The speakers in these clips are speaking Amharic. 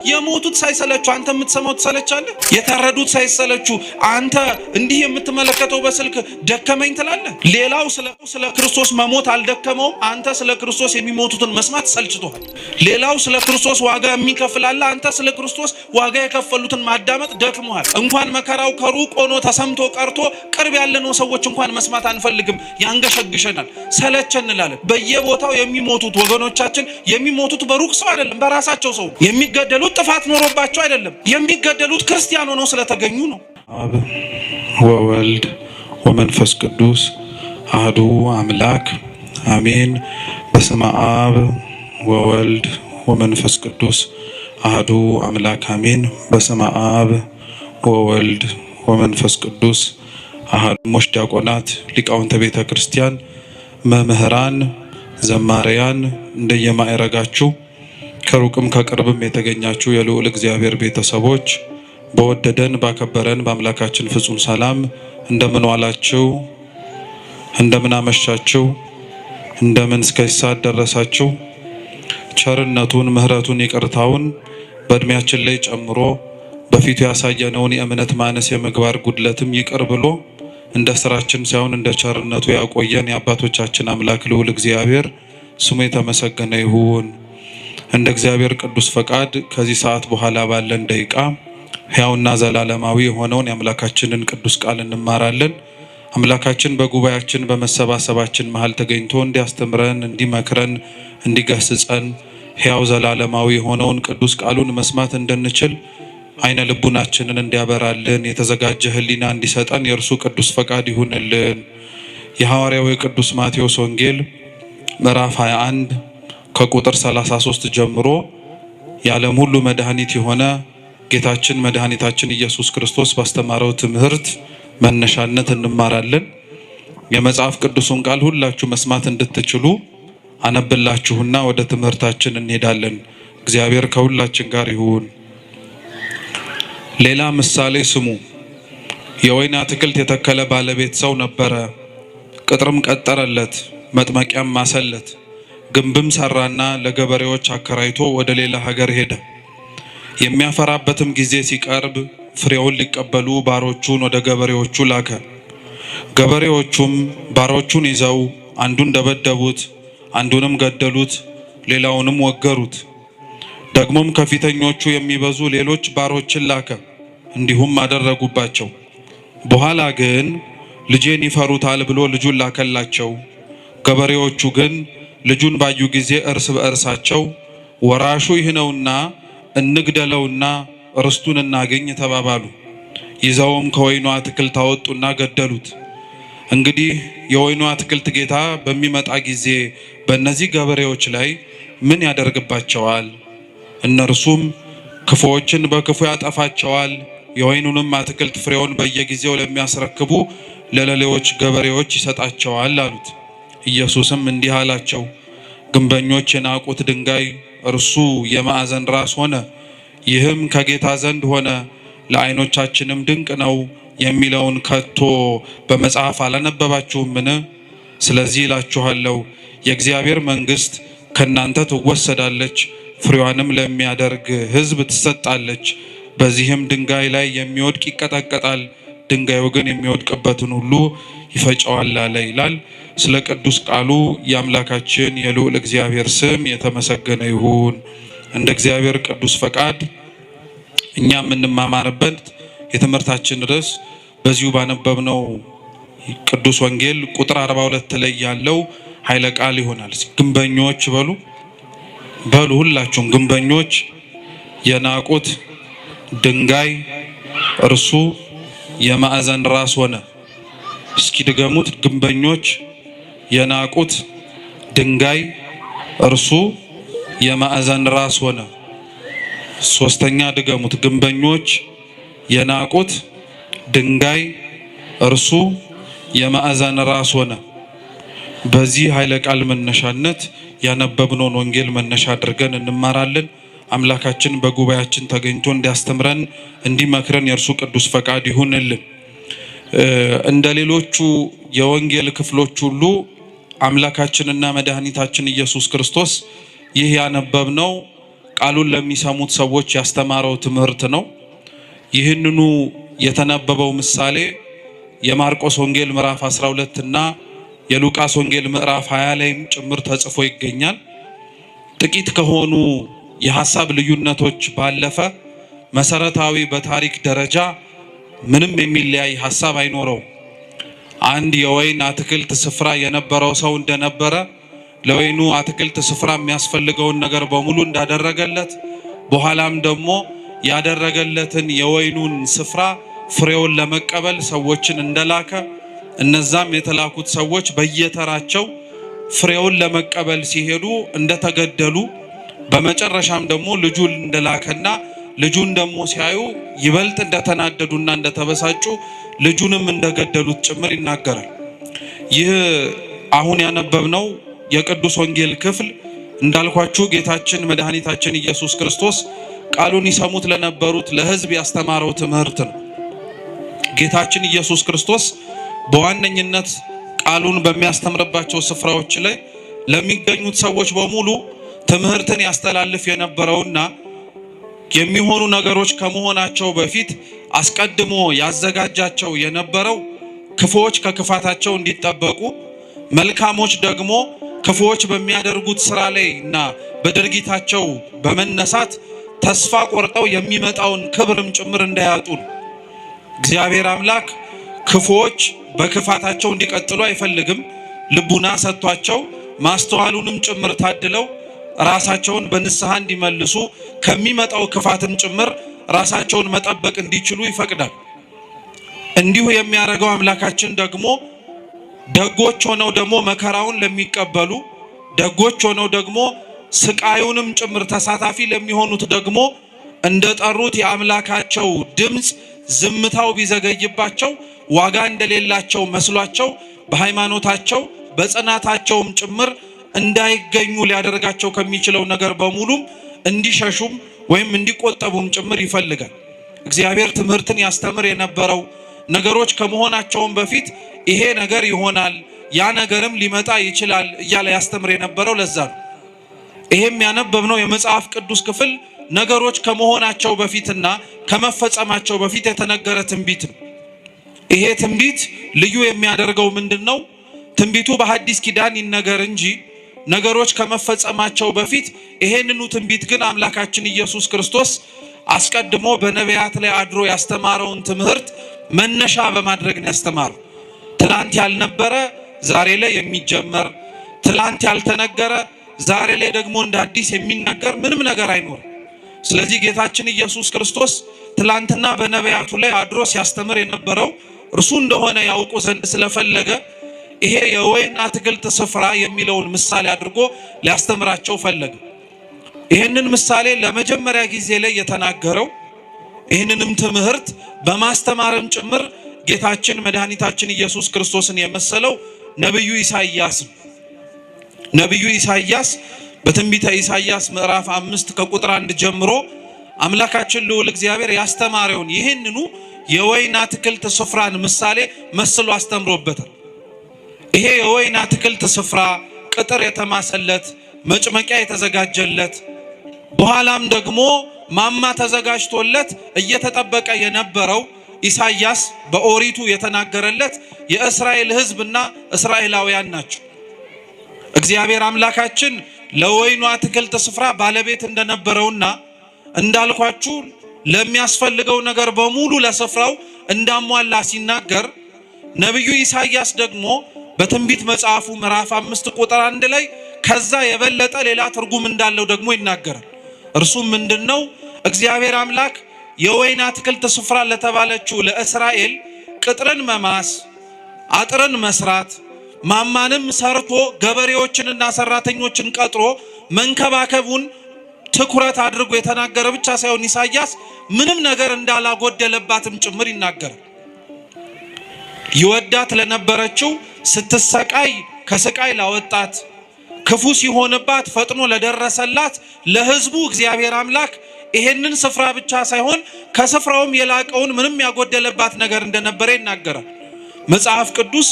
የሞቱት ሳይሰለቹ አንተ የምትሰማው ትሰለቻለህ። የታረዱት ሳይሰለቹ አንተ እንዲህ የምትመለከተው በስልክ ደከመኝ ትላለህ። ሌላው ስለ ክርስቶስ መሞት አልደከመውም፣ አንተ ስለ ክርስቶስ የሚሞቱትን መስማት ሰልችቶሃል። ሌላው ስለ ክርስቶስ ዋጋ የሚከፍል አለ፣ አንተ ስለ ክርስቶስ ዋጋ የከፈሉትን ማዳመጥ ደክሞሃል። እንኳን መከራው ከሩቅ ሆኖ ተሰምቶ ቀርቶ ቅርብ ያለነው ሰዎች እንኳን መስማት አንፈልግም፣ ያንገሸግሸናል፣ ሰለቸን እንላለን። በየቦታው የሚሞቱት ወገኖቻችን የሚሞቱት በሩቅ ሰው አይደለም፣ በራሳቸው ሰው የሚገደሉት ጥፋት ኖሮባቸው አይደለም፣ የሚገደሉት ክርስቲያን ሆነው ስለተገኙ ነው። አብ ወወልድ ወመንፈስ ቅዱስ አሐዱ አምላክ አሜን። በስመ አብ ወወልድ ወመንፈስ ቅዱስ አሐዱ አምላክ አሜን። በስመ አብ ወወልድ ወመንፈስ ቅዱስ አሐዱ። ሞሽ ዲያቆናት፣ ሊቃውንተ ቤተ ክርስቲያን፣ መምህራን፣ ዘማሪያን እንደየማዕረጋችሁ ከሩቅም ከቅርብም የተገኛችሁ የልዑል እግዚአብሔር ቤተሰቦች በወደደን ባከበረን በአምላካችን ፍጹም ሰላም እንደምን ዋላችሁ? እንደምን አመሻችሁ? እንደምን እስከዚህ ሰዓት ደረሳችሁ? ቸርነቱን፣ ምሕረቱን፣ ይቅርታውን በእድሜያችን ላይ ጨምሮ በፊቱ ያሳየነውን የእምነት ማነስ የምግባር ጉድለትም ይቅር ብሎ እንደ ስራችን ሳይሆን እንደ ቸርነቱ ያቆየን የአባቶቻችን አምላክ ልዑል እግዚአብሔር ስሙ የተመሰገነ ይሁን። እንደ እግዚአብሔር ቅዱስ ፈቃድ ከዚህ ሰዓት በኋላ ባለን ደቂቃ ሕያውና ዘላለማዊ የሆነውን የአምላካችንን ቅዱስ ቃል እንማራለን። አምላካችን በጉባኤያችን በመሰባሰባችን መሃል ተገኝቶ እንዲያስተምረን፣ እንዲመክረን፣ እንዲገስጸን ሕያው ዘላለማዊ የሆነውን ቅዱስ ቃሉን መስማት እንድንችል አይነ ልቡናችንን እንዲያበራልን የተዘጋጀ ሕሊና እንዲሰጠን የእርሱ ቅዱስ ፈቃድ ይሁንልን። የሐዋርያው የቅዱስ ማቴዎስ ወንጌል ምዕራፍ 21 ከቁጥር 33 ጀምሮ የዓለም ሁሉ መድኃኒት የሆነ ጌታችን መድኃኒታችን ኢየሱስ ክርስቶስ ባስተማረው ትምህርት መነሻነት እንማራለን። የመጽሐፍ ቅዱሱን ቃል ሁላችሁ መስማት እንድትችሉ አነብላችሁና ወደ ትምህርታችን እንሄዳለን። እግዚአብሔር ከሁላችን ጋር ይሁን። ሌላ ምሳሌ ስሙ። የወይን አትክልት የተከለ ባለቤት ሰው ነበረ። ቅጥርም ቀጠረለት፣ መጥመቂያም ማሰለት፣ ግንብም ሰራና ለገበሬዎች አከራይቶ ወደ ሌላ ሀገር ሄደ። የሚያፈራበትም ጊዜ ሲቀርብ ፍሬውን ሊቀበሉ ባሮቹን ወደ ገበሬዎቹ ላከ። ገበሬዎቹም ባሮቹን ይዘው አንዱን ደበደቡት፣ አንዱንም ገደሉት፣ ሌላውንም ወገሩት። ደግሞም ከፊተኞቹ የሚበዙ ሌሎች ባሮችን ላከ፣ እንዲሁም አደረጉባቸው። በኋላ ግን ልጄን ይፈሩታል ብሎ ልጁን ላከላቸው። ገበሬዎቹ ግን ልጁን ባዩ ጊዜ እርስ በእርሳቸው ወራሹ ይህ ነውና እንግደለውና ርስቱን እናገኝ ተባባሉ። ይዘውም ከወይኑ አትክልት አወጡና ገደሉት። እንግዲህ የወይኑ አትክልት ጌታ በሚመጣ ጊዜ በእነዚህ ገበሬዎች ላይ ምን ያደርግባቸዋል? እነርሱም ክፉዎችን በክፉ ያጠፋቸዋል፣ የወይኑንም አትክልት ፍሬውን በየጊዜው ለሚያስረክቡ ለሌሎች ገበሬዎች ይሰጣቸዋል አሉት። ኢየሱስም እንዲህ አላቸው፣ ግንበኞች የናቁት ድንጋይ እርሱ የማዕዘን ራስ ሆነ። ይህም ከጌታ ዘንድ ሆነ፣ ለዓይኖቻችንም ድንቅ ነው የሚለውን ከቶ በመጽሐፍ አላነበባችሁምን? ስለዚህ እላችኋለሁ የእግዚአብሔር መንግሥት ከእናንተ ትወሰዳለች፣ ፍሬዋንም ለሚያደርግ ሕዝብ ትሰጣለች። በዚህም ድንጋይ ላይ የሚወድቅ ይቀጠቀጣል፣ ድንጋዩ ግን የሚወድቅበትን ሁሉ ይፈጨዋል አለ ይላል። ስለ ቅዱስ ቃሉ የአምላካችን የልዑል እግዚአብሔር ስም የተመሰገነ ይሁን። እንደ እግዚአብሔር ቅዱስ ፈቃድ እኛ የምንማማርበት የትምህርታችን ርዕስ በዚሁ ባነበብነው ቅዱስ ወንጌል ቁጥር 42 ላይ ያለው ኃይለ ቃል ይሆናል። ግንበኞች በሉ ሁላችሁም፣ ግንበኞች የናቁት ድንጋይ እርሱ የማዕዘን ራስ ሆነ። እስኪ ድገሙት። ግንበኞች የናቁት ድንጋይ እርሱ የማዕዘን ራስ ሆነ። ሶስተኛ ድገሙት። ግንበኞች የናቁት ድንጋይ እርሱ የማዕዘን ራስ ሆነ። በዚህ ኃይለ ቃል መነሻነት ያነበብነውን ወንጌል መነሻ አድርገን እንማራለን። አምላካችን በጉባኤያችን ተገኝቶ እንዲያስተምረን እንዲመክረን የእርሱ ቅዱስ ፈቃድ ይሁንልን። እንደ ሌሎቹ የወንጌል ክፍሎች ሁሉ አምላካችንና መድኃኒታችን ኢየሱስ ክርስቶስ ይህ ያነበብነው ቃሉን ለሚሰሙት ሰዎች ያስተማረው ትምህርት ነው። ይህንኑ የተነበበው ምሳሌ የማርቆስ ወንጌል ምዕራፍ 12 እና የሉቃስ ወንጌል ምዕራፍ 20 ላይም ጭምር ተጽፎ ይገኛል። ጥቂት ከሆኑ የሐሳብ ልዩነቶች ባለፈ መሰረታዊ በታሪክ ደረጃ ምንም የሚለያይ ሐሳብ አይኖረውም። አንድ የወይን አትክልት ስፍራ የነበረው ሰው እንደነበረ ለወይኑ አትክልት ስፍራ የሚያስፈልገውን ነገር በሙሉ እንዳደረገለት በኋላም ደግሞ ያደረገለትን የወይኑን ስፍራ ፍሬውን ለመቀበል ሰዎችን እንደላከ እነዛም የተላኩት ሰዎች በየተራቸው ፍሬውን ለመቀበል ሲሄዱ እንደተገደሉ በመጨረሻም ደግሞ ልጁን እንደላከና ልጁን ደግሞ ሲያዩ ይበልጥ እንደተናደዱና እንደተበሳጩ ልጁንም እንደገደሉት ጭምር ይናገራል። ይህ አሁን ያነበብነው የቅዱስ ወንጌል ክፍል እንዳልኳችሁ ጌታችን መድኃኒታችን ኢየሱስ ክርስቶስ ቃሉን ይሰሙት ለነበሩት ለሕዝብ ያስተማረው ትምህርት ነው። ጌታችን ኢየሱስ ክርስቶስ በዋነኝነት ቃሉን በሚያስተምርባቸው ስፍራዎች ላይ ለሚገኙት ሰዎች በሙሉ ትምህርትን ያስተላልፍ የነበረውና የሚሆኑ ነገሮች ከመሆናቸው በፊት አስቀድሞ ያዘጋጃቸው የነበረው ክፉዎች ከክፋታቸው እንዲጠበቁ፣ መልካሞች ደግሞ ክፉዎች በሚያደርጉት ስራ ላይ እና በድርጊታቸው በመነሳት ተስፋ ቆርጠው የሚመጣውን ክብርም ጭምር እንዳያጡ ነው። እግዚአብሔር አምላክ ክፉዎች በክፋታቸው እንዲቀጥሉ አይፈልግም። ልቡና ሰጥቷቸው ማስተዋሉንም ጭምር ታድለው ራሳቸውን በንስሐ እንዲመልሱ ከሚመጣው ክፋትም ጭምር ራሳቸውን መጠበቅ እንዲችሉ ይፈቅዳል። እንዲሁ የሚያደርገው አምላካችን ደግሞ ደጎች ሆነው ደግሞ መከራውን ለሚቀበሉ፣ ደጎች ሆነው ደግሞ ስቃዩንም ጭምር ተሳታፊ ለሚሆኑት ደግሞ እንደጠሩት የአምላካቸው ድምፅ ዝምታው ቢዘገይባቸው ዋጋ እንደሌላቸው መስሏቸው በሃይማኖታቸው በጽናታቸውም ጭምር እንዳይገኙ ሊያደርጋቸው ከሚችለው ነገር በሙሉም እንዲሸሹም ወይም እንዲቆጠቡም ጭምር ይፈልጋል። እግዚአብሔር ትምህርትን ያስተምር የነበረው ነገሮች ከመሆናቸውም በፊት ይሄ ነገር ይሆናል፣ ያ ነገርም ሊመጣ ይችላል እያለ ያስተምር የነበረው ለዛ ነው። ይሄም ያነበብነው የመጽሐፍ ቅዱስ ክፍል ነገሮች ከመሆናቸው በፊትና ከመፈጸማቸው በፊት የተነገረ ትንቢት ነው። ይሄ ትንቢት ልዩ የሚያደርገው ምንድነው? ትንቢቱ በሐዲስ ኪዳን ይነገር እንጂ ነገሮች ከመፈጸማቸው በፊት ይሄንኑ ትንቢት ግን አምላካችን ኢየሱስ ክርስቶስ አስቀድሞ በነቢያት ላይ አድሮ ያስተማረውን ትምህርት መነሻ በማድረግ ነው ያስተማረው። ትላንት ያልነበረ ዛሬ ላይ የሚጀመር፣ ትላንት ያልተነገረ ዛሬ ላይ ደግሞ እንደ አዲስ የሚነገር ምንም ነገር አይኖርም። ስለዚህ ጌታችን ኢየሱስ ክርስቶስ ትላንትና በነቢያቱ ላይ አድሮ ሲያስተምር የነበረው እርሱ እንደሆነ ያውቁ ዘንድ ስለፈለገ ይሄ የወይን አትክልት ስፍራ የሚለውን ምሳሌ አድርጎ ሊያስተምራቸው ፈለገ። ይህንን ምሳሌ ለመጀመሪያ ጊዜ ላይ የተናገረው ይህንንም ትምህርት በማስተማርም ጭምር ጌታችን መድኃኒታችን ኢየሱስ ክርስቶስን የመሰለው ነቢዩ ኢሳይያስ ነው። ነቢዩ ኢሳይያስ በትንቢተ ኢሳይያስ ምዕራፍ 5 ከቁጥር 1 ጀምሮ አምላካችን ልዑል እግዚአብሔር ያስተማረውን ይህንኑ የወይን አትክልት ስፍራን ምሳሌ መስሎ አስተምሮበታል። ይሄ የወይን አትክልት ስፍራ ቅጥር የተማሰለት፣ መጭመቂያ የተዘጋጀለት፣ በኋላም ደግሞ ማማ ተዘጋጅቶለት እየተጠበቀ የነበረው ኢሳይያስ በኦሪቱ የተናገረለት የእስራኤል ሕዝብና እስራኤላውያን ናቸው። እግዚአብሔር አምላካችን ለወይኑ አትክልት ስፍራ ባለቤት እንደነበረውና እንዳልኳችሁ ለሚያስፈልገው ነገር በሙሉ ለስፍራው እንዳሟላ ሲናገር ነቢዩ ኢሳይያስ ደግሞ በትንቢት መጽሐፉ ምዕራፍ 5 ቁጥር 1 ላይ ከዛ የበለጠ ሌላ ትርጉም እንዳለው ደግሞ ይናገራል። እርሱም ምንድነው? እግዚአብሔር አምላክ የወይን አትክልት ስፍራ ለተባለችው ለእስራኤል ቅጥርን መማስ፣ አጥርን መስራት፣ ማማንም ሰርቶ ገበሬዎችንና ሰራተኞችን ቀጥሮ መንከባከቡን ትኩረት አድርጎ የተናገረ ብቻ ሳይሆን ኢሳይያስ ምንም ነገር እንዳላጎደለባትም ጭምር ይናገራል። ይወዳት ለነበረችው ስትሰቃይ ከስቃይ ላወጣት፣ ክፉ ሲሆንባት ፈጥኖ ለደረሰላት ለሕዝቡ እግዚአብሔር አምላክ ይሄንን ስፍራ ብቻ ሳይሆን ከስፍራውም የላቀውን ምንም ያጎደለባት ነገር እንደነበረ ይናገራል። መጽሐፍ ቅዱስ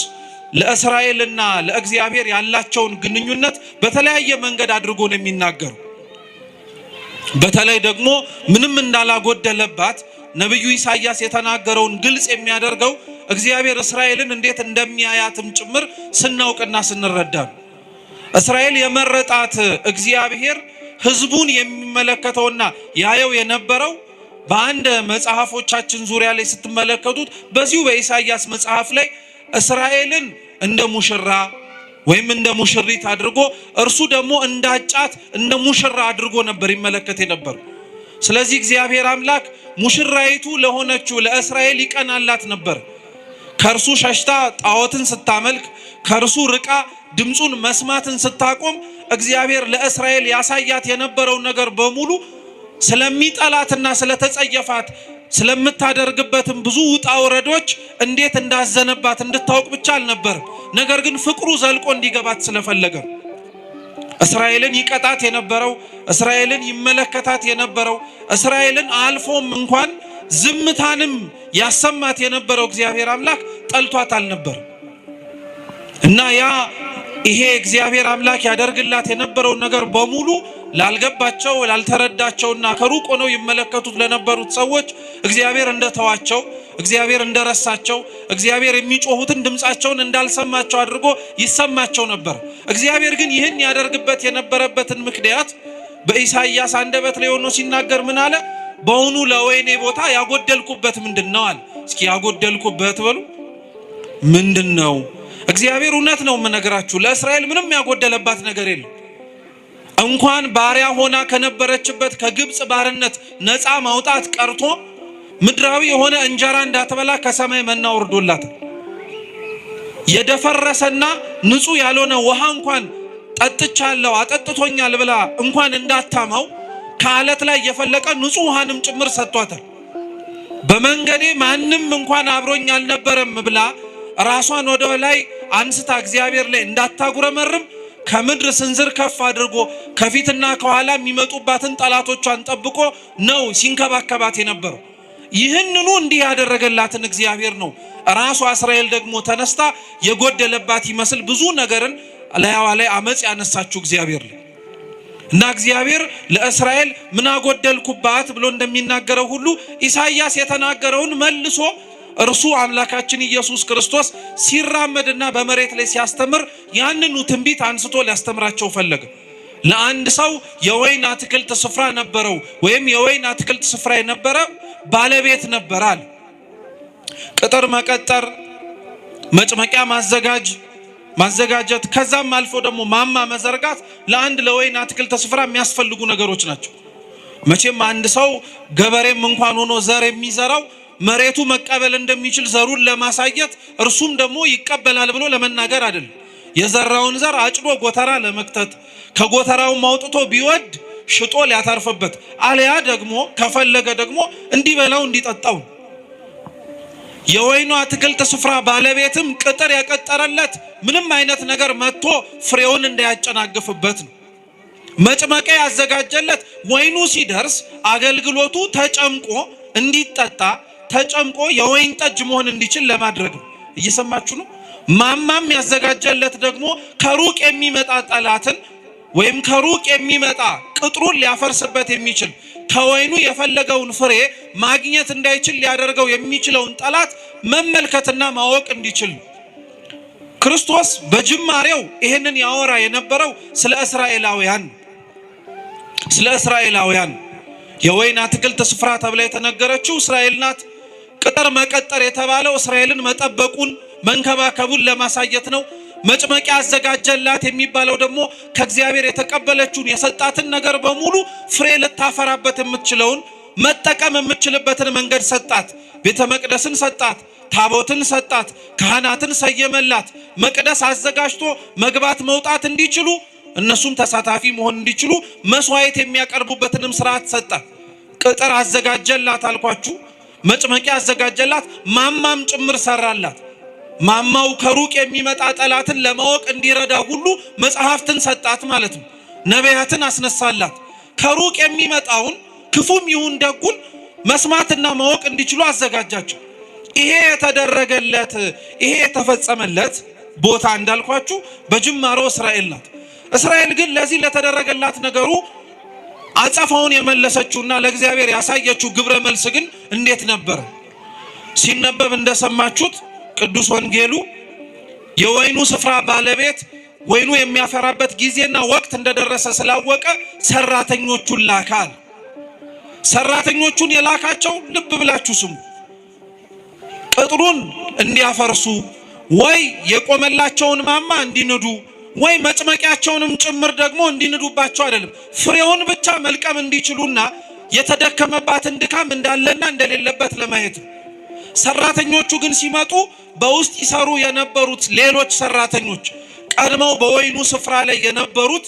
ለእስራኤልና ለእግዚአብሔር ያላቸውን ግንኙነት በተለያየ መንገድ አድርጎ ነው የሚናገረው። በተለይ ደግሞ ምንም እንዳላጎደለባት ነብዩ ኢሳይያስ የተናገረውን ግልጽ የሚያደርገው እግዚአብሔር እስራኤልን እንዴት እንደሚያያትም ጭምር ስናውቅና ስንረዳ ነው። እስራኤል የመረጣት እግዚአብሔር ህዝቡን የሚመለከተውና ያየው የነበረው በአንድ መጽሐፎቻችን ዙሪያ ላይ ስትመለከቱት በዚሁ በኢሳይያስ መጽሐፍ ላይ እስራኤልን እንደ ሙሽራ ወይም እንደ ሙሽሪት አድርጎ እርሱ ደግሞ እንዳጫት እንደ ሙሽራ አድርጎ ነበር ይመለከት የነበረው። ስለዚህ እግዚአብሔር አምላክ ሙሽራይቱ ለሆነችው ለእስራኤል ይቀናላት ነበር። ከእርሱ ሸሽታ ጣዖትን ስታመልክ፣ ከእርሱ ርቃ ድምፁን መስማትን ስታቆም እግዚአብሔር ለእስራኤል ያሳያት የነበረው ነገር በሙሉ ስለሚጠላትና ስለተጸየፋት ስለምታደርግበትም ብዙ ውጣ ውረዶች እንዴት እንዳዘነባት እንድታውቅ ብቻ አልነበርም። ነገር ግን ፍቅሩ ዘልቆ እንዲገባት ስለፈለገ እስራኤልን ይቀጣት የነበረው፣ እስራኤልን ይመለከታት የነበረው፣ እስራኤልን አልፎም እንኳን ዝምታንም ያሰማት የነበረው እግዚአብሔር አምላክ ጠልቷት አልነበርም እና ይሄ እግዚአብሔር አምላክ ያደርግላት የነበረው ነገር በሙሉ ላልገባቸው ላልተረዳቸውና ከሩቅ ሆነው ይመለከቱት ለነበሩት ሰዎች እግዚአብሔር እንደተዋቸው፣ እግዚአብሔር እንደረሳቸው፣ እግዚአብሔር የሚጮሁትን ድምፃቸውን እንዳልሰማቸው አድርጎ ይሰማቸው ነበር። እግዚአብሔር ግን ይህን ያደርግበት የነበረበትን ምክንያት በኢሳይያስ አንደበት ላይ ሆኖ ሲናገር ምን አለ? በውኑ ለወይኔ ቦታ ያጎደልኩበት ምንድነው አለ። እስኪ ያጎደልኩበት በሉ ምንድነው? እግዚአብሔር እውነት ነው የምነግራችሁ፣ ለእስራኤል ምንም ያጎደለባት ነገር የለም። እንኳን ባሪያ ሆና ከነበረችበት ከግብፅ ባርነት ነፃ ማውጣት ቀርቶ ምድራዊ የሆነ እንጀራ እንዳትበላ ከሰማይ መና ወርዶላታል። የደፈረሰና ንጹህ ያልሆነ ውሃ እንኳን ጠጥቻለሁ አጠጥቶኛል ብላ እንኳን እንዳታማው ከአለት ላይ የፈለቀ ንጹህ ውሃንም ጭምር ሰጥቷታል። በመንገዴ ማንም እንኳን አብሮኝ አልነበረም ብላ ራሷን ወደ ላይ አንስታ እግዚአብሔር ላይ እንዳታጉረመርም ከምድር ስንዝር ከፍ አድርጎ ከፊትና ከኋላ የሚመጡባትን ጠላቶቿን ጠብቆ ነው ሲንከባከባት የነበረው። ይህንኑ እንዲህ ያደረገላትን እግዚአብሔር ነው ራሷ እስራኤል ደግሞ ተነስታ የጎደለባት ይመስል ብዙ ነገርን ላይዋ ላይ አመጽ ያነሳችው እግዚአብሔር ላይ እና እግዚአብሔር ለእስራኤል ምን አጎደልኩባት ብሎ እንደሚናገረው ሁሉ ኢሳይያስ የተናገረውን መልሶ እርሱ አምላካችን ኢየሱስ ክርስቶስ ሲራመድና በመሬት ላይ ሲያስተምር ያንኑ ትንቢት አንስቶ ሊያስተምራቸው ፈለገ። ለአንድ ሰው የወይን አትክልት ስፍራ ነበረው፣ ወይም የወይን አትክልት ስፍራ የነበረ ባለቤት ነበራል። ቅጥር መቀጠር፣ መጭመቂያ ማዘጋጀት ከዛም አልፎ ደግሞ ማማ መዘርጋት ለአንድ ለወይን አትክልት ስፍራ የሚያስፈልጉ ነገሮች ናቸው። መቼም አንድ ሰው ገበሬም እንኳን ሆኖ ዘር የሚዘራው መሬቱ መቀበል እንደሚችል ዘሩን ለማሳየት እርሱም ደግሞ ይቀበላል ብሎ ለመናገር አይደለም። የዘራውን ዘር አጭዶ ጎተራ ለመክተት ከጎተራው አውጥቶ ቢወድ ሽጦ ሊያተርፍበት አለያ ደግሞ ከፈለገ ደግሞ እንዲበላው እንዲጠጣው። የወይኑ አትክልት ስፍራ ባለቤትም ቅጥር የቀጠረለት ምንም አይነት ነገር መጥቶ ፍሬውን እንዳያጨናግፍበት ነው። መጭመቂያ ያዘጋጀለት ወይኑ ሲደርስ አገልግሎቱ ተጨምቆ እንዲጠጣ ተጨምቆ የወይን ጠጅ መሆን እንዲችል ለማድረግ ነው። እየሰማችሁ ነው። ማማም ያዘጋጀለት ደግሞ ከሩቅ የሚመጣ ጠላትን ወይም ከሩቅ የሚመጣ ቅጥሩን ሊያፈርስበት የሚችል ከወይኑ የፈለገውን ፍሬ ማግኘት እንዳይችል ሊያደርገው የሚችለውን ጠላት መመልከትና ማወቅ እንዲችል። ክርስቶስ በጅማሬው ይህንን ያወራ የነበረው ስለ እስራኤላውያን የወይን አትክልት ስፍራ ተብላ የተነገረችው እስራኤል ናት። ቅጥር መቀጠር የተባለው እስራኤልን መጠበቁን መንከባከቡን ለማሳየት ነው። መጭመቂያ አዘጋጀላት የሚባለው ደግሞ ከእግዚአብሔር የተቀበለችውን የሰጣትን ነገር በሙሉ ፍሬ ልታፈራበት የምትችለውን መጠቀም የምትችልበትን መንገድ ሰጣት። ቤተ መቅደስን ሰጣት፣ ታቦትን ሰጣት፣ ካህናትን ሰየመላት። መቅደስ አዘጋጅቶ መግባት መውጣት እንዲችሉ እነሱም ተሳታፊ መሆን እንዲችሉ መስዋዕት የሚያቀርቡበትንም ስርዓት ሰጣት። ቅጥር አዘጋጀላት አልኳችሁ። መጭመቂያ አዘጋጀላት፣ ማማም ጭምር ሰራላት። ማማው ከሩቅ የሚመጣ ጠላትን ለማወቅ እንዲረዳ ሁሉ መጽሐፍትን ሰጣት ማለት ነው። ነቢያትን አስነሳላት። ከሩቅ የሚመጣውን ክፉም ይሁን ደጉን መስማትና ማወቅ እንዲችሉ አዘጋጃቸው። ይሄ የተደረገለት ይሄ የተፈጸመለት ቦታ እንዳልኳችሁ በጅማሮ እስራኤል ናት። እስራኤል ግን ለዚህ ለተደረገላት ነገሩ አጸፋውን የመለሰችውና ለእግዚአብሔር ያሳየችው ግብረ መልስ ግን እንዴት ነበር? ሲነበብ እንደሰማችሁት ቅዱስ ወንጌሉ የወይኑ ስፍራ ባለቤት ወይኑ የሚያፈራበት ጊዜና ወቅት እንደደረሰ ስላወቀ ሰራተኞቹን ላካል። ሰራተኞቹን የላካቸው ልብ ብላችሁ ስሙ፣ ቅጥሩን እንዲያፈርሱ ወይ የቆመላቸውን ማማ እንዲንዱ ወይ መጭመቂያቸውንም ጭምር ደግሞ እንዲንዱባቸው አይደለም፣ ፍሬውን ብቻ መልቀም እንዲችሉና የተደከመባትን ድካም እንዳለና እንደሌለበት ለማየት። ሰራተኞቹ ግን ሲመጡ በውስጥ ይሰሩ የነበሩት ሌሎች ሰራተኞች ቀድመው በወይኑ ስፍራ ላይ የነበሩት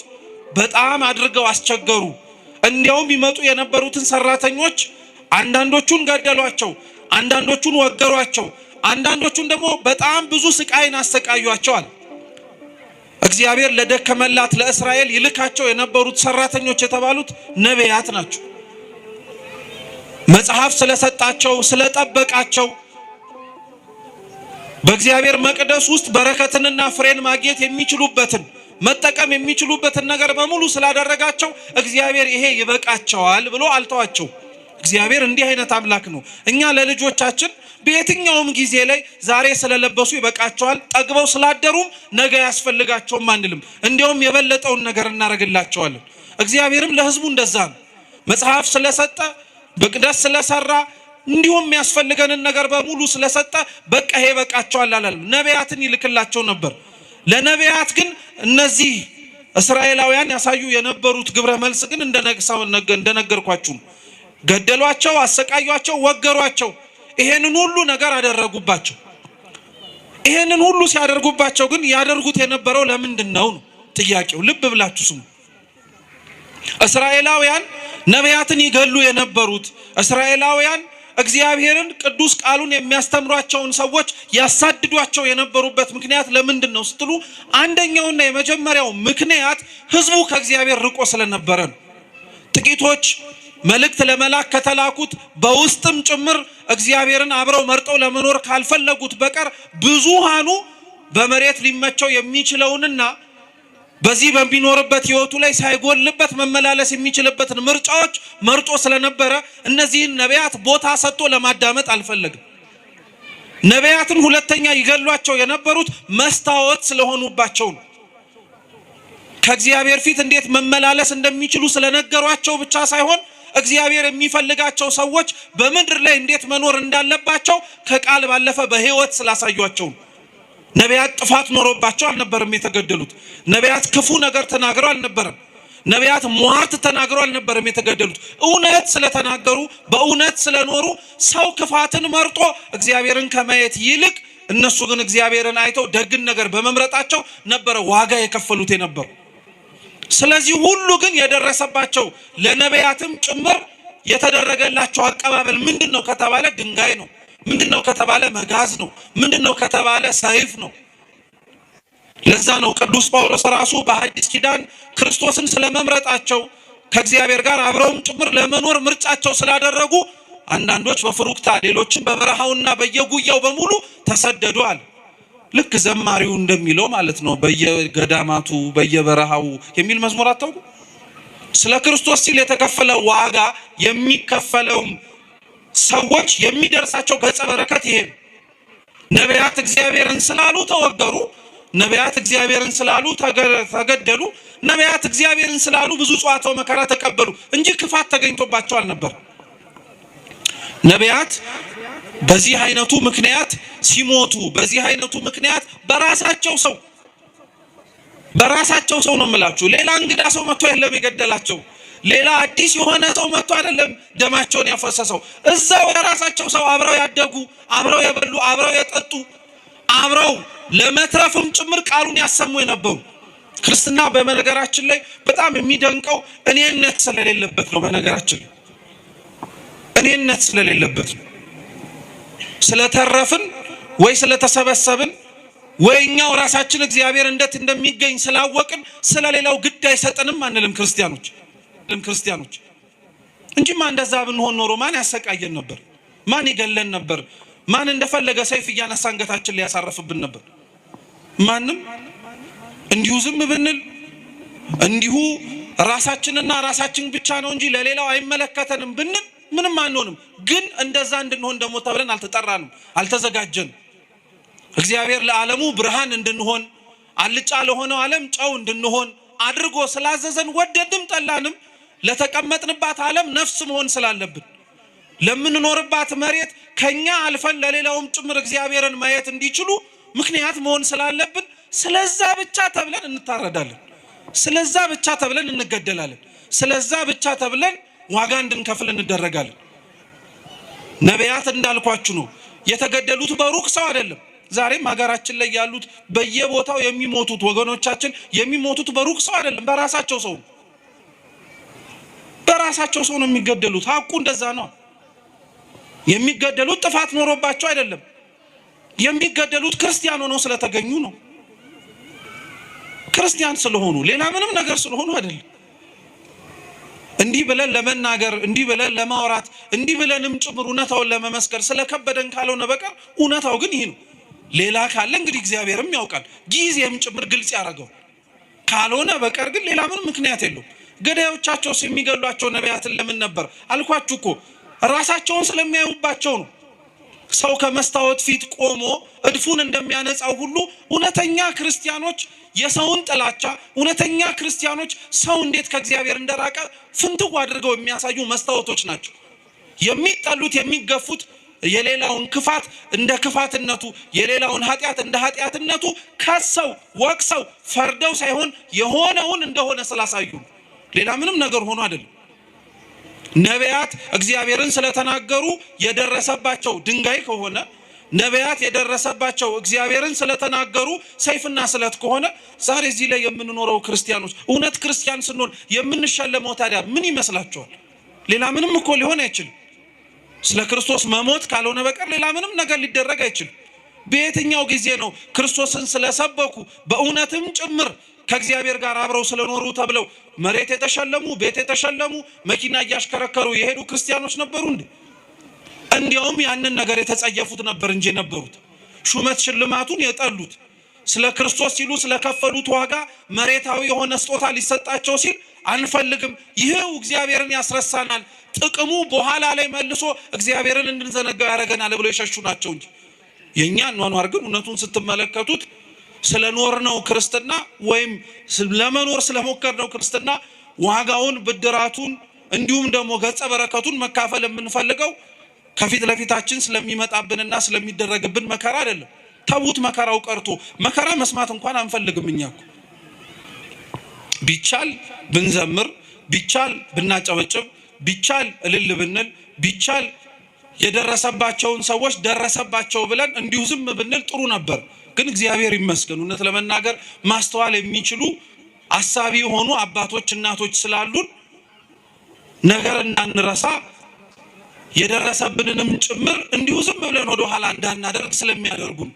በጣም አድርገው አስቸገሩ። እንዲያውም ይመጡ የነበሩትን ሰራተኞች አንዳንዶቹን ገደሏቸው፣ አንዳንዶቹን ወገሯቸው፣ አንዳንዶቹን ደግሞ በጣም ብዙ ስቃይን አሰቃዩአቸዋል። እግዚአብሔር ለደከመላት ለእስራኤል ይልካቸው የነበሩት ሰራተኞች የተባሉት ነቢያት ናቸው። መጽሐፍ ስለሰጣቸው ስለጠበቃቸው በእግዚአብሔር መቅደስ ውስጥ በረከትንና ፍሬን ማግኘት የሚችሉበትን መጠቀም የሚችሉበትን ነገር በሙሉ ስላደረጋቸው እግዚአብሔር ይሄ ይበቃቸዋል ብሎ አልተዋቸው። እግዚአብሔር እንዲህ አይነት አምላክ ነው። እኛ ለልጆቻችን በየትኛውም ጊዜ ላይ ዛሬ ስለለበሱ ይበቃቸዋል፣ ጠግበው ስላደሩም ነገ ያስፈልጋቸውም አንልም። እንዲያውም የበለጠውን ነገር እናደርግላቸዋለን። እግዚአብሔርም ለሕዝቡ እንደዛ ነው። መጽሐፍ ስለሰጠ መቅደስ ስለሰራ እንዲሁም የሚያስፈልገንን ነገር በሙሉ ስለሰጠ በቃ ይሄ ይበቃቸዋል አላለም። ነቢያትን ይልክላቸው ነበር። ለነቢያት ግን እነዚህ እስራኤላውያን ያሳዩ የነበሩት ግብረ መልስ ግን እንደነገርኳችሁ ገደሏቸው፣ አሰቃዩአቸው፣ ወገሯቸው። ይሄንን ሁሉ ነገር አደረጉባቸው። ይሄንን ሁሉ ሲያደርጉባቸው ግን ያደርጉት የነበረው ለምንድን ነው ጥያቄው። ልብ ብላችሁ ስሙ። እስራኤላውያን ነቢያትን ይገሉ የነበሩት እስራኤላውያን እግዚአብሔርን ቅዱስ ቃሉን የሚያስተምሯቸውን ሰዎች ያሳድዷቸው የነበሩበት ምክንያት ለምንድን ነው ስትሉ አንደኛውና የመጀመሪያው ምክንያት ሕዝቡ ከእግዚአብሔር ርቆ ስለነበረ ነው። ጥቂቶች መልእክት ለመላክ ከተላኩት በውስጥም ጭምር እግዚአብሔርን አብረው መርጠው ለመኖር ካልፈለጉት በቀር ብዙሃኑ በመሬት ሊመቸው የሚችለውንና በዚህ በሚኖርበት ህይወቱ ላይ ሳይጎልበት መመላለስ የሚችልበትን ምርጫዎች መርጦ ስለነበረ እነዚህን ነቢያት ቦታ ሰጥቶ ለማዳመጥ አልፈለግም። ነቢያትን ሁለተኛ ይገሏቸው የነበሩት መስታወት ስለሆኑባቸው ነው። ከእግዚአብሔር ፊት እንዴት መመላለስ እንደሚችሉ ስለነገሯቸው ብቻ ሳይሆን እግዚአብሔር የሚፈልጋቸው ሰዎች በምድር ላይ እንዴት መኖር እንዳለባቸው ከቃል ባለፈ በህይወት ስላሳዩአቸው ነው። ነቢያት ጥፋት ኖሮባቸው አልነበረም የተገደሉት። ነቢያት ክፉ ነገር ተናግረው አልነበረም። ነቢያት ሟርት ተናግረው አልነበረም የተገደሉት። እውነት ስለተናገሩ በእውነት ስለኖሩ ሰው ክፋትን መርጦ እግዚአብሔርን ከማየት ይልቅ እነሱ ግን እግዚአብሔርን አይተው ደግን ነገር በመምረጣቸው ነበረ ዋጋ የከፈሉት የነበሩ። ስለዚህ ሁሉ ግን የደረሰባቸው ለነቢያትም ጭምር የተደረገላቸው አቀባበል ምንድነው ከተባለ ድንጋይ ነው። ምንድነው ከተባለ መጋዝ ነው። ምንድነው ከተባለ ሰይፍ ነው። ለዛ ነው ቅዱስ ጳውሎስ ራሱ በሐዲስ ኪዳን ክርስቶስን ስለመምረጣቸው ከእግዚአብሔር ጋር አብረውም ጭምር ለመኖር ምርጫቸው ስላደረጉ አንዳንዶች በፍሩክታ ሌሎችን በበረሃውና በየጉያው በሙሉ ተሰደዱአል። ልክ ዘማሪው እንደሚለው ማለት ነው። በየገዳማቱ በየበረሃው የሚል መዝሙር አታውቁ? ስለ ክርስቶስ ሲል የተከፈለ ዋጋ የሚከፈለው ሰዎች የሚደርሳቸው ገጸ በረከት ይሄ። ነቢያት እግዚአብሔርን ስላሉ ተወገሩ። ነቢያት እግዚአብሔርን ስላሉ ተገደሉ። ነቢያት እግዚአብሔርን ስላሉ ብዙ ጸዋትወ መከራ ተቀበሉ እንጂ ክፋት ተገኝቶባቸው አልነበር። ነቢያት በዚህ አይነቱ ምክንያት ሲሞቱ፣ በዚህ አይነቱ ምክንያት በራሳቸው ሰው ነው የምላችሁ። ሌላ እንግዳ ሰው መጥቶ የለም የገደላቸው። ሌላ አዲስ የሆነ ሰው መጥቶ አይደለም ደማቸውን ያፈሰሰው። እዛው የራሳቸው ሰው አብረው ያደጉ፣ አብረው የበሉ፣ አብረው የጠጡ፣ አብረው ለመትረፍም ጭምር ቃሉን ያሰሙ የነበሩ። ክርስትና በነገራችን ላይ በጣም የሚደንቀው እኔነት ስለሌለበት ነው። በነገራችን ላይ እኔነት ስለሌለበት ነው። ስለተረፍን ወይ ስለተሰበሰብን ወይ እኛው ራሳችን እግዚአብሔር እንዴት እንደሚገኝ ስላወቅን ስለሌላው ግድ አይሰጥንም አንልም ክርስቲያኖች እንጂማ እንደዛ ብንሆን ኖሮ ማን ያሰቃየን ነበር? ማን ይገለን ነበር? ማን እንደፈለገ ሰይፍ እያነሳ አንገታችን ላይ ያሳረፍብን ነበር? ማንም። እንዲሁ ዝም ብንል፣ እንዲሁ ራሳችንና ራሳችን ብቻ ነው እንጂ ለሌላው አይመለከተንም ብንል ምንም አንሆንም። ግን እንደዛ እንድንሆን ደግሞ ተብለን አልተጠራንም፣ አልተዘጋጀንም። እግዚአብሔር ለዓለሙ ብርሃን እንድንሆን አልጫ ለሆነው ዓለም ጨው እንድንሆን አድርጎ ስላዘዘን ወደድም ጠላንም ለተቀመጥንባት ዓለም ነፍስ መሆን ስላለብን ለምንኖርባት መሬት ከኛ አልፈን ለሌላውም ጭምር እግዚአብሔርን ማየት እንዲችሉ ምክንያት መሆን ስላለብን ስለዛ ብቻ ተብለን እንታረዳለን፣ ስለዛ ብቻ ተብለን እንገደላለን፣ ስለዛ ብቻ ተብለን ዋጋ እንድንከፍል እንደረጋለን። ነቢያት እንዳልኳችሁ ነው የተገደሉት በሩቅ ሰው አይደለም። ዛሬም ሀገራችን ላይ ያሉት በየቦታው የሚሞቱት ወገኖቻችን የሚሞቱት በሩቅ ሰው አይደለም፣ በራሳቸው ሰው ነው። በራሳቸው ሰው ነው የሚገደሉት። ሀቁ እንደዛ ነው። የሚገደሉት ጥፋት ኖሮባቸው አይደለም። የሚገደሉት ክርስቲያን ሆነው ስለተገኙ ነው። ክርስቲያን ስለሆኑ ሌላ ምንም ነገር ስለሆኑ አይደለም። እንዲህ ብለን ለመናገር እንዲህ ብለን ለማውራት እንዲህ ብለንም ጭምር እውነታውን ለመመስከር ስለከበደን ካልሆነ በቀር እውነታው ግን ይህ ነው። ሌላ ካለ እንግዲህ እግዚአብሔርም ያውቃል፣ ጊዜም ጭምር ግልጽ ያደርገው። ካልሆነ በቀር ግን ሌላ ምንም ምክንያት የለውም። ገዳዮቻቸው የሚገሏቸው ነቢያትን ለምን ነበር አልኳችሁ እኮ ራሳቸውን ስለሚያዩባቸው ነው። ሰው ከመስታወት ፊት ቆሞ እድፉን እንደሚያነጻው ሁሉ እውነተኛ ክርስቲያኖች የሰውን ጥላቻ፣ እውነተኛ ክርስቲያኖች ሰው እንዴት ከእግዚአብሔር እንደራቀ ፍንትው አድርገው የሚያሳዩ መስታወቶች ናቸው። የሚጠሉት የሚገፉት የሌላውን ክፋት እንደ ክፋትነቱ የሌላውን ኃጢአት እንደ ኃጢአትነቱ ከሰው ወቅሰው ፈርደው ሳይሆን የሆነውን እንደሆነ ስላሳዩ ሌላ ምንም ነገር ሆኖ አይደለም። ነቢያት እግዚአብሔርን ስለተናገሩ የደረሰባቸው ድንጋይ ከሆነ ነቢያት የደረሰባቸው እግዚአብሔርን ስለተናገሩ ሰይፍና ስለት ከሆነ ዛሬ እዚህ ላይ የምንኖረው ክርስቲያኖች እውነት ክርስቲያን ስንሆን የምንሸለመው ታዲያ ምን ይመስላችኋል? ሌላ ምንም እኮ ሊሆን አይችልም። ስለ ክርስቶስ መሞት ካልሆነ በቀር ሌላ ምንም ነገር ሊደረግ አይችልም። በየትኛው ጊዜ ነው ክርስቶስን ስለሰበኩ በእውነትም ጭምር ከእግዚአብሔር ጋር አብረው ስለኖሩ ተብለው መሬት የተሸለሙ ቤት የተሸለሙ መኪና እያሽከረከሩ የሄዱ ክርስቲያኖች ነበሩ እንዴ? እንዲያውም ያንን ነገር የተጸየፉት ነበር እንጂ ነበሩት ሹመት ሽልማቱን የጠሉት ስለ ክርስቶስ ሲሉ ስለከፈሉት ዋጋ መሬታዊ የሆነ ስጦታ ሊሰጣቸው ሲል አንፈልግም፣ ይሄው እግዚአብሔርን ያስረሳናል፣ ጥቅሙ በኋላ ላይ መልሶ እግዚአብሔርን እንድንዘነጋው ያደርገናል ብለው የሸሹ ናቸው እንጂ የኛ ኗኗር ግን እውነቱን ስትመለከቱት ስለኖርነው ክርስትና ወይም ለመኖር ስለሞከርነው ክርስትና ዋጋውን ብድራቱን እንዲሁም ደግሞ ገጸ በረከቱን መካፈል የምንፈልገው ከፊት ለፊታችን ስለሚመጣብንና ስለሚደረግብን መከራ አይደለም። ተውት፣ መከራው ቀርቶ መከራ መስማት እንኳን አንፈልግም። እኛ እኮ ቢቻል ብንዘምር፣ ቢቻል ብናጨበጭብ፣ ቢቻል እልል ብንል፣ ቢቻል የደረሰባቸውን ሰዎች ደረሰባቸው ብለን እንዲሁ ዝም ብንል ጥሩ ነበር። ግን እግዚአብሔር ይመስገን እውነት ለመናገር ማስተዋል የሚችሉ አሳቢ የሆኑ አባቶች እናቶች ስላሉን ነገር እንዳንረሳ የደረሰብንንም ጭምር እንዲሁ ዝም ብለን ወደ ኋላ እንዳናደርግ ስለሚያደርጉን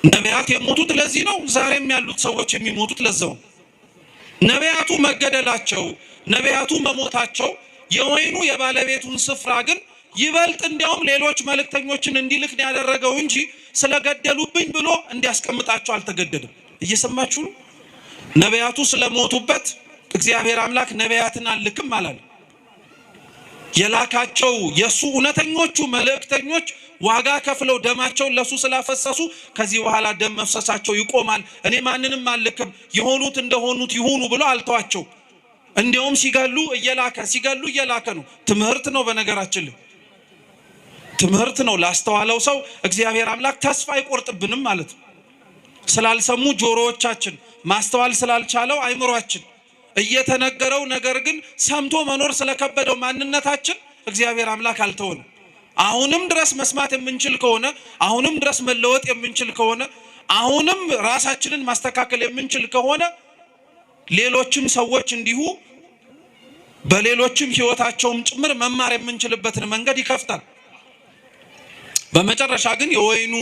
ነቢያት የሞቱት ለዚህ ነው። ዛሬም ያሉት ሰዎች የሚሞቱት ለዛው። ነቢያቱ መገደላቸው ነቢያቱ መሞታቸው የወይኑ የባለቤቱን ስፍራ ግን ይበልጥ እንዲያውም ሌሎች መልእክተኞችን እንዲልክ ያደረገው እንጂ ስለገደሉብኝ ብሎ እንዲያስቀምጣቸው አልተገደደም። እየሰማችሁ ነው? ነቢያቱ ስለሞቱበት እግዚአብሔር አምላክ ነቢያትን አልክም አላለ። የላካቸው የሱ እውነተኞቹ መልእክተኞች ዋጋ ከፍለው ደማቸውን ለሱ ስላፈሰሱ ከዚህ በኋላ ደም መፍሰሳቸው ይቆማል፣ እኔ ማንንም አልክም፣ የሆኑት እንደሆኑት ይሁኑ ብሎ አልተዋቸው። እንዲያውም ሲገሉ እየላከ ነው። ትምህርት ነው። በነገራችን ላይ ትምህርት ነው። ላስተዋለው ሰው እግዚአብሔር አምላክ ተስፋ አይቆርጥብንም ማለት ነው። ስላልሰሙ ጆሮዎቻችን ማስተዋል ስላልቻለው አይምሯችን እየተነገረው ነገር ግን ሰምቶ መኖር ስለከበደው ማንነታችን እግዚአብሔር አምላክ አልተወንም። አሁንም ድረስ መስማት የምንችል ከሆነ አሁንም ድረስ መለወጥ የምንችል ከሆነ አሁንም ራሳችንን ማስተካከል የምንችል ከሆነ ሌሎችም ሰዎች እንዲሁ በሌሎችም ሕይወታቸውም ጭምር መማር የምንችልበትን መንገድ ይከፍታል። በመጨረሻ ግን የወይኑ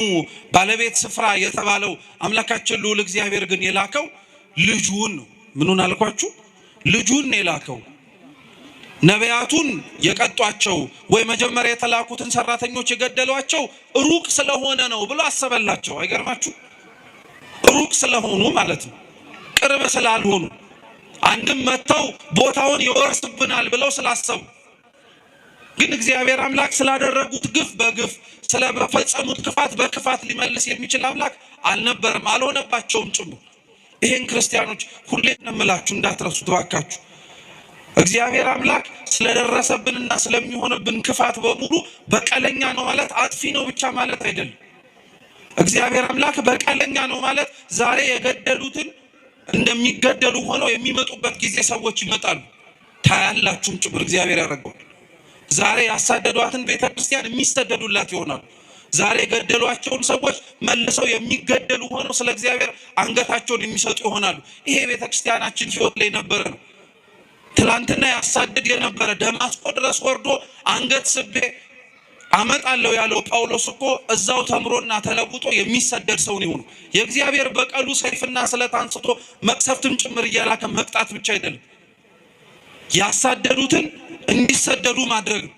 ባለቤት ስፍራ የተባለው አምላካችን ልዑል እግዚአብሔር ግን የላከው ልጁን ነው። ምኑን አልኳችሁ? ልጁን ነው የላከው። ነቢያቱን የቀጧቸው ወይ መጀመሪያ የተላኩትን ሰራተኞች የገደሏቸው ሩቅ ስለሆነ ነው ብሎ አሰበላቸው። አይገርማችሁ? ሩቅ ስለሆኑ ማለት ነው፣ ቅርብ ስላልሆኑ አንድም መተው ቦታውን ይወርስብናል ብለው ስላሰቡ ግን እግዚአብሔር አምላክ ስላደረጉት ግፍ በግፍ ስለፈጸሙት ክፋት በክፋት ሊመልስ የሚችል አምላክ አልነበረም፣ አልሆነባቸውም ጭምር። ይሄን ክርስቲያኖች ሁሌ እንምላችሁ እንዳትረሱት ባካችሁ። እግዚአብሔር አምላክ ስለደረሰብንና ስለሚሆንብን ክፋት በሙሉ በቀለኛ ነው ማለት አጥፊ ነው ብቻ ማለት አይደለም። እግዚአብሔር አምላክ በቀለኛ ነው ማለት ዛሬ የገደሉትን እንደሚገደሉ ሆነው የሚመጡበት ጊዜ ሰዎች ይመጣሉ። ታያላችሁም ጭምር እግዚአብሔር ያደርገዋል። ዛሬ ያሳደዷትን ቤተክርስቲያን የሚሰደዱላት ይሆናሉ። ዛሬ የገደሏቸውን ሰዎች መልሰው የሚገደሉ ሆነው ስለ እግዚአብሔር አንገታቸውን የሚሰጡ ይሆናሉ። ይሄ ቤተክርስቲያናችን ሕይወት ላይ ነበረ ነው። ትላንትና ያሳደድ የነበረ ደማስቆ ድረስ ወርዶ አንገት ስቤ አመጣለሁ ያለው ጳውሎስ እኮ እዛው ተምሮና ተለውጦ የሚሰደድ ሰው ነው። የእግዚአብሔር በቀሉ ሰይፍና ስለት አንስቶ መቅሰፍትን ጭምር እያላከ መቅጣት ብቻ አይደለም፣ ያሳደዱትን እንዲሰደዱ ማድረግ ነው።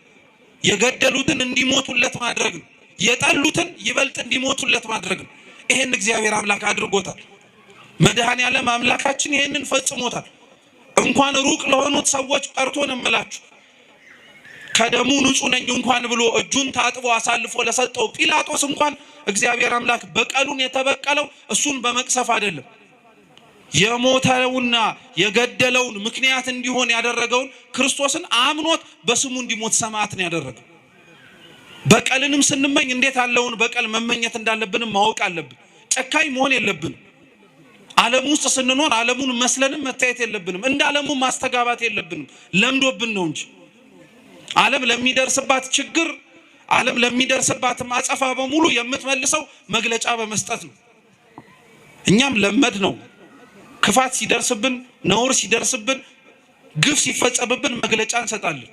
የገደሉትን እንዲሞቱለት ማድረግ ነው። የጠሉትን ይበልጥ እንዲሞቱለት ማድረግ ነው። ይሄን እግዚአብሔር አምላክ አድርጎታል። መድኃኔዓለም አምላካችን ይሄንን ፈጽሞታል። እንኳን ሩቅ ለሆኑት ሰዎች ቀርቶ ነው የምላችሁ ከደሙ ንጹህ ነኝ እንኳን ብሎ እጁን ታጥቦ አሳልፎ ለሰጠው ጲላጦስ እንኳን እግዚአብሔር አምላክ በቀሉን የተበቀለው እሱን በመቅሰፍ አይደለም፣ የሞተውና የገደለውን ምክንያት እንዲሆን ያደረገውን ክርስቶስን አምኖት በስሙ እንዲሞት ሰማዕትን ያደረገው። በቀልንም ስንመኝ እንዴት ያለውን በቀል መመኘት እንዳለብንም ማወቅ አለብን። ጨካኝ መሆን የለብንም። ዓለም ውስጥ ስንኖር ዓለሙን መስለንም መታየት የለብንም። እንደ ዓለሙ ማስተጋባት የለብንም። ለምዶብን ነው እንጂ ዓለም ለሚደርስባት ችግር ዓለም ለሚደርስባት ማጸፋ በሙሉ የምትመልሰው መግለጫ በመስጠት ነው። እኛም ለመድ ነው። ክፋት ሲደርስብን፣ ነውር ሲደርስብን፣ ግፍ ሲፈጸምብን መግለጫ እንሰጣለን።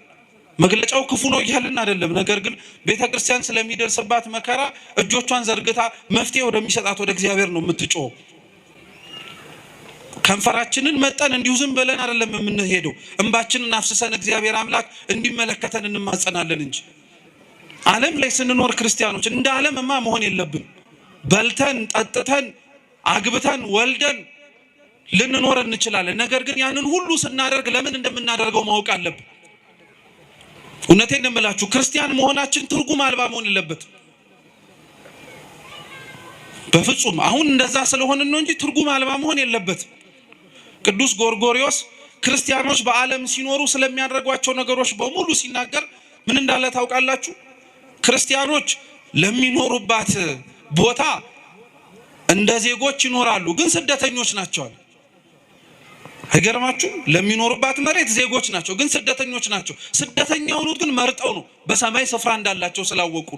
መግለጫው ክፉ ነው እያልን አይደለም። ነገር ግን ቤተክርስቲያን ስለሚደርስባት መከራ እጆቿን ዘርግታ መፍትሄ ወደሚሰጣት ወደ እግዚአብሔር ነው የምትጮኸው። ከንፈራችንን መጠን እንዲሁ ዝም ብለን አይደለም የምንሄደው። እንባችንን አፍስሰን እግዚአብሔር አምላክ እንዲመለከተን እንማጸናለን እንጂ ዓለም ላይ ስንኖር ክርስቲያኖች እንደ ዓለምማ መሆን የለብን። በልተን ጠጥተን አግብተን ወልደን ልንኖር እንችላለን። ነገር ግን ያንን ሁሉ ስናደርግ ለምን እንደምናደርገው ማወቅ አለብን። እውነቴን ነው የምላችሁ፣ ክርስቲያን መሆናችን ትርጉም አልባ መሆን የለበትም በፍጹም። አሁን እንደዛ ስለሆነ ነው እንጂ ትርጉም አልባ መሆን የለበትም። ቅዱስ ጎርጎርዮስ ክርስቲያኖች በዓለም ሲኖሩ ስለሚያደርጓቸው ነገሮች በሙሉ ሲናገር ምን እንዳለ ታውቃላችሁ? ክርስቲያኖች ለሚኖሩባት ቦታ እንደ ዜጎች ይኖራሉ፣ ግን ስደተኞች ናቸው። አይገርማችሁ? ለሚኖሩባት መሬት ዜጎች ናቸው፣ ግን ስደተኞች ናቸው። ስደተኛ የሆኑት ግን መርጠው ነው፣ በሰማይ ስፍራ እንዳላቸው ስላወቁ።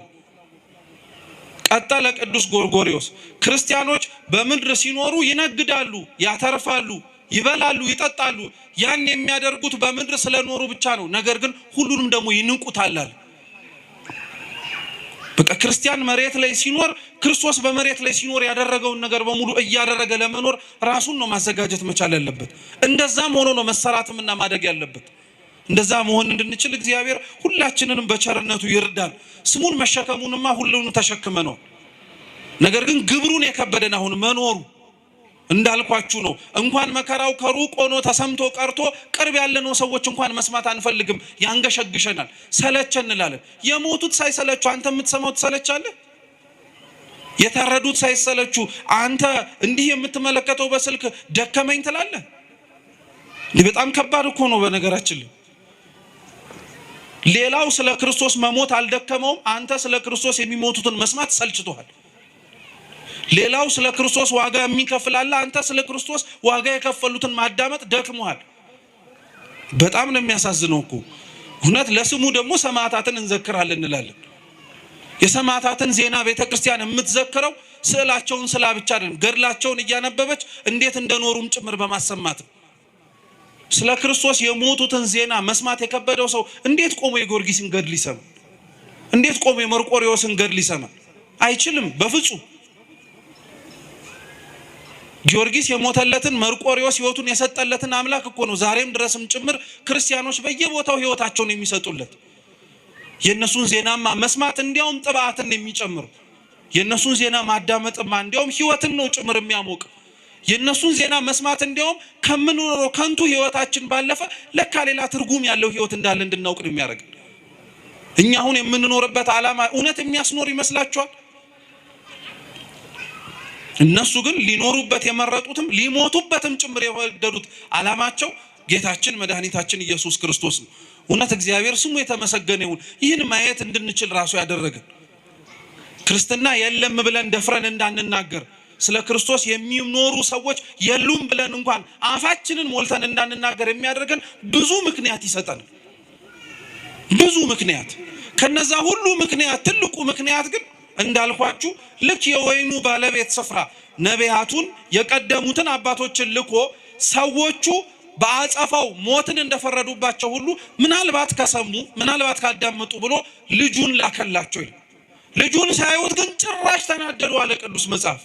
ቀጠለ ቅዱስ ጎርጎርዮስ ክርስቲያኖች በምድር ሲኖሩ ይነግዳሉ፣ ያተርፋሉ፣ ይበላሉ፣ ይጠጣሉ። ያን የሚያደርጉት በምድር ስለኖሩ ብቻ ነው። ነገር ግን ሁሉንም ደግሞ ይንቁታል። በቃ ክርስቲያን መሬት ላይ ሲኖር ክርስቶስ በመሬት ላይ ሲኖር ያደረገውን ነገር በሙሉ እያደረገ ለመኖር ራሱን ነው ማዘጋጀት መቻል ያለበት። እንደዛም ሆኖ ነው መሰራትምና ማደግ ያለበት። እንደዛ መሆን እንድንችል እግዚአብሔር ሁላችንንም በቸርነቱ ይርዳን። ስሙን መሸከሙንማ ሁሉንም ተሸክመነው፣ ነገር ግን ግብሩን የከበደን አሁን መኖሩ እንዳልኳችሁ ነው። እንኳን መከራው ከሩቅ ሆኖ ተሰምቶ ቀርቶ ቅርብ ያለነው ሰዎች እንኳን መስማት አንፈልግም፣ ያንገሸግሸናል፣ ሰለቸን እንላለን። የሞቱት ሳይሰለቹ አንተ የምትሰማው ትሰለቻለህ? የታረዱት ሳይሰለቹ አንተ እንዲህ የምትመለከተው በስልክ ደከመኝ ትላለህ? በጣም ከባድ እኮ ነው። በነገራችን ላይ ሌላው ስለ ክርስቶስ መሞት አልደከመውም፣ አንተ ስለ ክርስቶስ የሚሞቱትን መስማት ሰልችቶሃል። ሌላው ስለ ክርስቶስ ዋጋ የሚከፍላል፣ አንተ ስለ ክርስቶስ ዋጋ የከፈሉትን ማዳመጥ ደክሞሃል። በጣም ነው የሚያሳዝነው እኮ እውነት። ለስሙ ደግሞ ሰማዕታትን እንዘክራለን እንላለን። የሰማዕታትን ዜና ቤተክርስቲያን የምትዘክረው ስዕላቸውን ስላ ብቻ አይደለም፣ ገድላቸውን እያነበበች እንዴት እንደኖሩም ጭምር በማሰማት ነው። ስለ ክርስቶስ የሞቱትን ዜና መስማት የከበደው ሰው እንዴት ቆሞ የጊዮርጊስን ገድል ይሰማል? እንዴት ቆሞ የመርቆሪዎስን ገድል ይሰማል? አይችልም በፍጹም። ጊዮርጊስ የሞተለትን መርቆሪዎስ ሕይወቱን የሰጠለትን አምላክ እኮ ነው ዛሬም ድረስም ጭምር ክርስቲያኖች በየቦታው ሕይወታቸውን የሚሰጡለት። የነሱን ዜናማ መስማት እንዲያውም ጥባትን የሚጨምር፣ የነሱን ዜና ማዳመጥማ እንዲያውም ሕይወትን ነው ጭምር የሚያሞቅ። የነሱን ዜና መስማት እንዲያውም ከምንኖረው ከንቱ ህይወታችን ባለፈ ለካ ሌላ ትርጉም ያለው ህይወት እንዳለ እንድናውቅ ነው የሚያደርገን። እኛ አሁን የምንኖርበት ዓላማ እውነት የሚያስኖር ይመስላችኋል? እነሱ ግን ሊኖሩበት የመረጡትም ሊሞቱበትም ጭምር የወደዱት ዓላማቸው ጌታችን መድኃኒታችን ኢየሱስ ክርስቶስ ነው። እውነት እግዚአብሔር ስሙ የተመሰገነ ይሁን። ይህን ማየት እንድንችል ራሱ ያደረገን ክርስትና የለም ብለን ደፍረን እንዳንናገር፣ ስለ ክርስቶስ የሚኖሩ ሰዎች የሉም ብለን እንኳን አፋችንን ሞልተን እንዳንናገር የሚያደርገን ብዙ ምክንያት ይሰጠናል። ብዙ ምክንያት። ከነዛ ሁሉ ምክንያት ትልቁ ምክንያት ግን እንዳልኳችሁ ልክ የወይኑ ባለቤት ስፍራ ነቢያቱን የቀደሙትን አባቶችን ልኮ ሰዎቹ በአጸፋው ሞትን እንደፈረዱባቸው ሁሉ ምናልባት ከሰሙ ምናልባት ካዳመጡ ብሎ ልጁን ላከላቸው። ልጁን ሳይውት ግን ጭራሽ ተናደዱ አለ ቅዱስ መጽሐፍ።